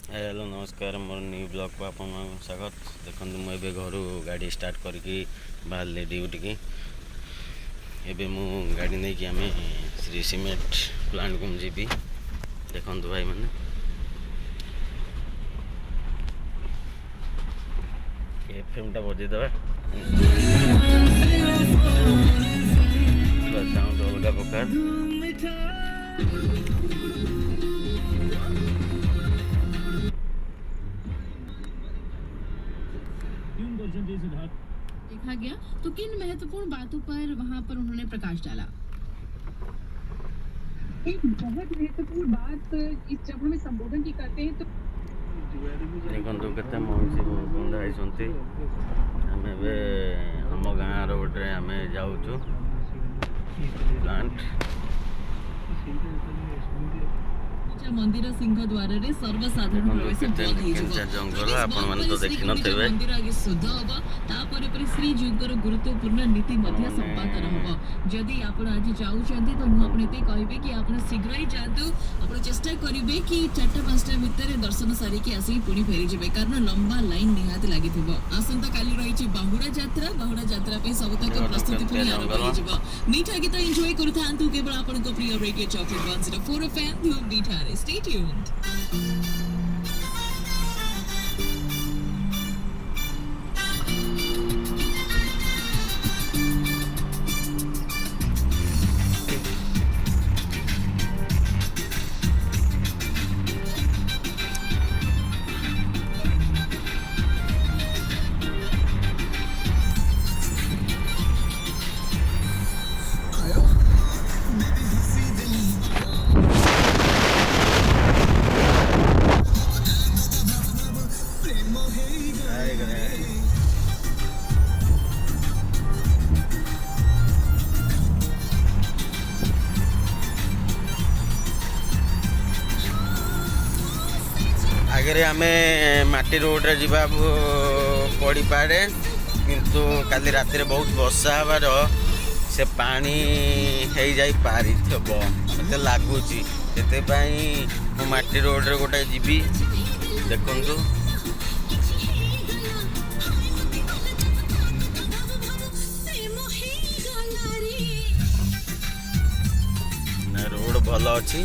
Hello नमस्कार more new blog को आप स्वागत। देखो मुझे घर गाड़ी स्टार्ट करके बाहर ड्यूटी की एबे मु गाड़ी नहीं कि आम श्री सीमेंट प्लांट को जी देखु भाई मैंने एफएम टा बजेदे साउंड अलग प्रकार देखा गया तो किन महत्वपूर्ण बातों पर वहां पर उन्होंने प्रकाश डाला। एक बहुत महत्वपूर्ण बात जब हमें संबोधन की करते हैं तो देखो केते मौसी बंधा होती आम हम गाँव रोड्रे आम जाऊँ प्लांट मंदिर सिंह द्वार रे सर्वसाधारण प्रवेश जंगल आपण मन तो देखि नथिबे मंदिर आगे शुद्ध हबो तापर पर श्री जीकर गुरुत्वपूर्ण नीति मध्य संपादन हबो। जदि आपण आज जाउ चंदी तो मु आपने ते कहबे कि आपण शीघ्र ही जातु आपण चेष्टा करिवे कि 4-5टा भीतर दर्शन सारी के आसी पुणी फेरी जेबे कारण लंबा लाइन निहात लागिथिबो। आसंता काली रहिछि बाहुडा यात्रा पे सबतक प्रस्तुति पुणी आरंभ हो जिवो। मीठा गीत एन्जॉय करथांतु केवल आपण को प्रिय रेडियो चॉकलेट 104 एफएम धूम मीठा। Stay tuned. आगे आम माटी रोड्रे जा पड़ी पारे किंतु काली राति बहुत वर्षा हबार से पानी हो जाई पारि मत लगुच से माटी रोड्रे गोटे जीवी देखु रोड भल अच्छी।